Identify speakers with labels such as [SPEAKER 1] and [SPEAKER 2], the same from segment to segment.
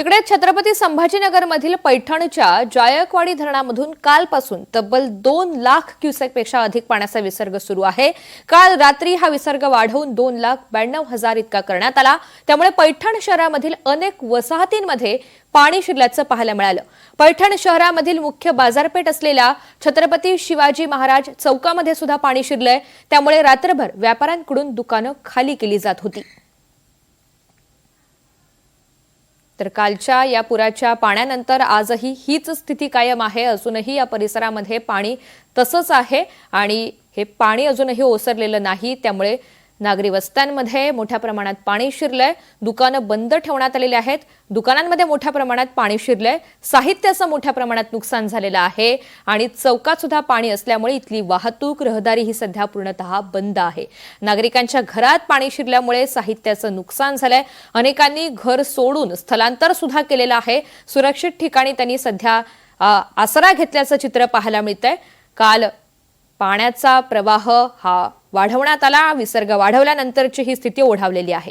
[SPEAKER 1] इकडे छत्रपती संभाजीनगर मधील पैठणच्या जायकवाडी धरणामधून कालपासून तब्बल 2 लाख क्युसेकपेक्षा अधिक पाण्याचा विसर्ग सुरू आहे। काल रात्री हा विसर्ग वाढवून 2,92,000 इतका करण्यात आला। त्यामुळे पैठण शहरामधील अनेक वसाहतींमध्ये पाणी शिरल्याचं पाहायला मिळालं। पैठण शहरामधील मुख्य बाजारपेठ असलेल्या छत्रपती शिवाजी महाराज चौकामध्ये सुद्धा पाणी शिरलंय। त्यामुळे रात्रभर व्यापाऱ्यांकडून दुकानं खाली केली जात होती। तर कालच्या या पुराच्या पाण्यानंतर आजही हीच स्थिती कायम आहे। अजूनही या परिसरामध्ये पाणी तसंच आहे आणि हे पाणी अजूनही ओसरलेलं नाही। त्यामुळे नागरी वस्त्यांमध्ये मोठ्या प्रमाणात पाणी शिरलंय। दुकानं बंद ठेवण्यात आलेली आहेत। दुकानांमध्ये मोठ्या प्रमाणात पाणी शिरलंय। साहित्याचं मोठ्या प्रमाणात नुकसान झालेलं आहे आणि चौकात सुद्धा पाणी असल्यामुळे इथली वाहतूक रहदारी ही सध्या पूर्णतः बंद आहे। नागरिकांच्या घरात पाणी शिरल्यामुळे साहित्याचं नुकसान झालंय। अनेकांनी घर सोडून स्थलांतर सुद्धा केलेलं आहे। सुरक्षित ठिकाणी त्यांनी सध्या आसरा घेतल्याचं चित्र पाहायला मिळतंय। काल पाण्याचा प्रवाह हा वाढवण्यात आला। विसर्ग वाढवल्यानंतरची ही स्थिती ओढावलेली आहे।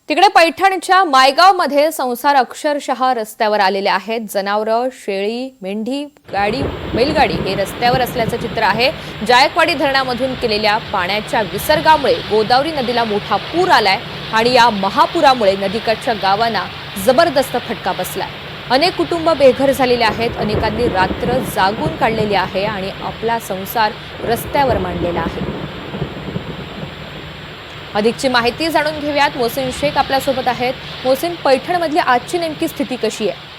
[SPEAKER 1] तिकडे पैठणच्या मायगावमध्ये संसार अक्षरशः रस्त्यावर आलेले आहेत। जनावरं, शेळी, मेंढी, बैलगाडी हे रस्त्यावर असल्याचं चित्र आहे। जायकवाडी धरणामधून केलेल्या पाण्याच्या विसर्गामुळे गोदावरी नदीला मोठा पूर आलाय आणि या महापुरामुळे नदीकाठच्या गावांना जबरदस्त फटका बसलाय। अनेक कुटुंब बेघर झालेले आहेत। अनेकांनी रात्र जागून काढलेली आहे आणि आपला संसार रस्त्यावर मांडलेला आहे। अधिकची माहिती जाणून घेऊयात। मोहसिन शेख आपल्यासोबत आहेत। मोहसिन, पैठणमधली आजची नेमकी स्थिती कशी आहे?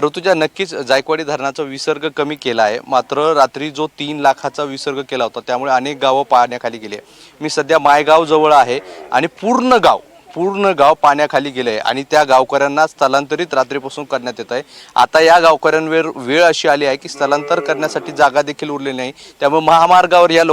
[SPEAKER 2] ऋतुजा, नक्कीच जायकवाडी धरणाचा विसर्ग कमी केला आहे। मात्र रात्री जो 3 लाखाचा विसर्ग केला होता त्यामुळे अनेक गावं पाण्याखाली गेली। मी सध्या मायगाव जवळ आहे आणि पूर्ण गाव पाण्याखाली गेले आणि त्या गावकऱ्यांना स्थलांतरित रात्रीपासून करण्यात येत आहे। आता या गावकऱ्यांवर वेळ अशी आली आहे की स्थलांतर करण्यासाठी जागा देखील उरलेली नाही। त्यामुळे महामार्गावर या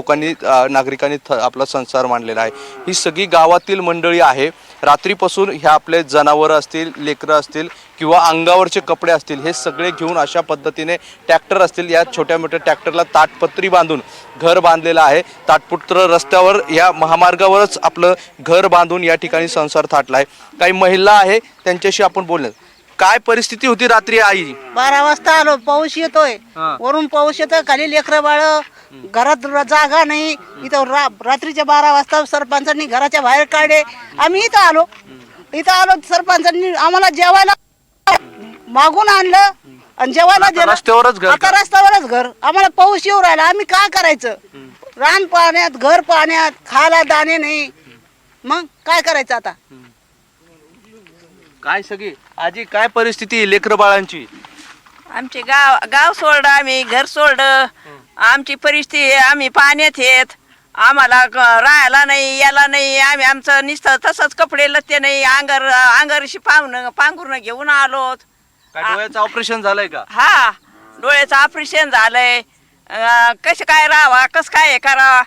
[SPEAKER 2] नागरिकांनी आपला संसार मांडलेला आहे। ही सगळी गावातील मंडळी आहे। रात्रीपासून ह्या आपले जनावरं असतील, लेकरं असतील किंवा अंगावरचे कपडे असतील, हे सगळे घेऊन अशा पद्धतीने ट्रॅक्टर असतील, या छोट्या मोठ्या ट्रॅक्टरला ताटपत्री बांधून घर बांधलेलं आहे। ताटपुत्र रस्त्यावर या महामार्गावरच आपलं घर बांधून या ठिकाणी संसार थाटला आहे। काही महिला आहे, त्यांच्याशी आपण बोलणार। काय परिस्थिती होती रात्री? आई
[SPEAKER 3] 12 वाजता आलो, पाऊस येतोय, वरून पाऊस येतोय, खाली लेकरं बाळ, घरात जागा नाही। इथं रात्रीच्या 12 वाजता सरपंचांनी घराच्या बाहेर काढले। आम्ही इथं आलो, सरपंचांनी आम्हाला जेवायला मागून आणलं आणि जेवायला दिलं। आता रस्त्यावरच घर। आम्हाला पाऊस येऊ राहिला, आम्ही काय करायचं? रान पाण्यात, घर पाण्यात, खायला दाणे नाही, मग काय करायचं आता?
[SPEAKER 2] काय सगळी आजी, काय परिस्थिती लेकर बाळांची?
[SPEAKER 4] आमचे गाव सोडलं, आम्ही घर सोडलं। आमची परिस्थिती, आम्ही पाण्यात येत, आम्हाला राहायला नाही, याला नाही। आम्ही आमचं नुसतं तसंच कपडे लत्ते नाही, अंगरशी पांघरून घेऊन आलो।
[SPEAKER 2] डोळ्याचं ऑपरेशन झालंय का?
[SPEAKER 4] हा, डोळ्याचं ऑपरेशन झालंय। कसं काय राहावा, कसं काय करावा,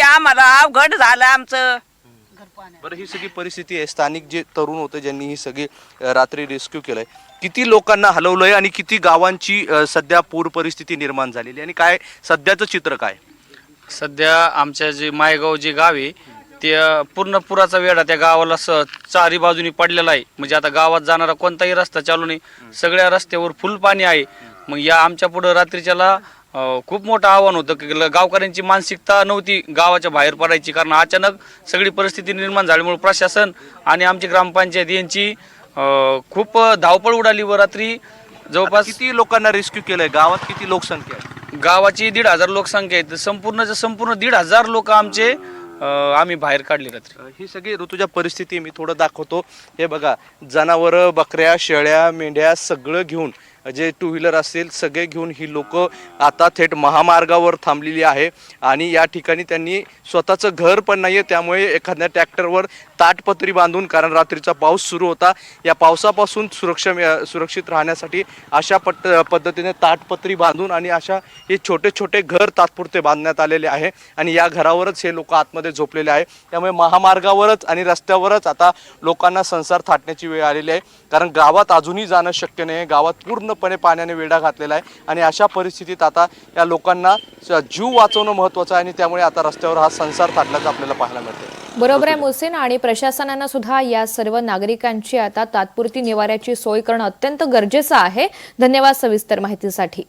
[SPEAKER 4] आम्हाला अवघड झालं आमचं।
[SPEAKER 2] बरं, ही सगळी परिस्थिती आहे। स्थानिक जे तरुण होते ज्यांनी ही सगळी रात्री रेस्क्यू केलंय, किती लोकांना हलवलंय आणि किती गावांची सध्या पूर परिस्थिती निर्माण झालेली आणि काय सध्याचं चित्र काय?
[SPEAKER 5] सध्या आमच्या जे मायगाव जे गाव आहे ते पूर्ण पुराचा वेढा त्या गावाला चारी बाजूनी पडलेला आहे। म्हणजे आता गावात जाणारा कोणताही रस्ता चालू नाही, सगळ्या रस्त्यावर फुल पाणी आहे। मग या आमच्या पुढं रात्रीच्याला खूप मोठं आव्हान होतं की गावकऱ्यांची मानसिकता नव्हती गावाच्या बाहेर पडायची, कारण अचानक सगळी परिस्थिती निर्माण झाल्यामुळे प्रशासन आणि आमची ग्रामपंचायत यांची खूप धावपळ उडाली। व रात्री जवळपास
[SPEAKER 2] किती लोकांना रेस्क्यू केलंय? गावात किती लोकसंख्या आहे?
[SPEAKER 5] गावाची 1,500 लोकसंख्या आहे। संपूर्ण 1,500 लोक आम्ही बाहेर काढले रात्री।
[SPEAKER 2] ही सगळी ऋतुजा परिस्थिती मी थोडं दाखवतो। हे बघा, जनावरं, बकऱ्या, शेळ्या, मेंढ्या सगळं घेऊन, जे 2 व्हीलर असतील सगळे घेऊन ही लोक आता थेट महामार्गावर थांबलेली आहे आणि या ठिकाणी त्यांनी स्वतःचं घर पण नाहीये, त्यामुळे एखाद्या ट्रॅक्टरवर ताटपत्री बांधून, कारण रात्रीचा पाऊस सुरू होता, या पावसापासून सुरक्षित राहण्यासाठी अशा पद्धतीने ताटपत्री बांधून आणि अशा हे छोटे छोटे घर तात्पुरते बांधण्यात आलेले आहे आणि या घरावरच हे लोक आतमध्ये झोपलेले आहे। त्यामुळे महामार्गावरच आणि रस्त्यावरच आता लोकांना संसार थाटण्याची वेळ आलेली आहे, कारण गावात अजूनही जाणं शक्य नाही। गावात पूर्ण पूर्णपणे पाण्याने वेढा घातलेला आहे आणि अशा परिस्थितीत आता या लोकांना जीव वाचवणं महत्त्वाचं आहे आणि त्यामुळे आता रस्त्यावर हा संसार थाटल्याचं आपल्याला पाहायला मिळते.
[SPEAKER 1] बरोबर आहे मोहसिन, आणि प्रशासनानं सुद्धा या सर्व नागरिकांची आता तात्पुरती निवाऱ्याची सोय करणं अत्यंत गरजेचं आहे. धन्यवाद सविस्तर माहितीसाठी.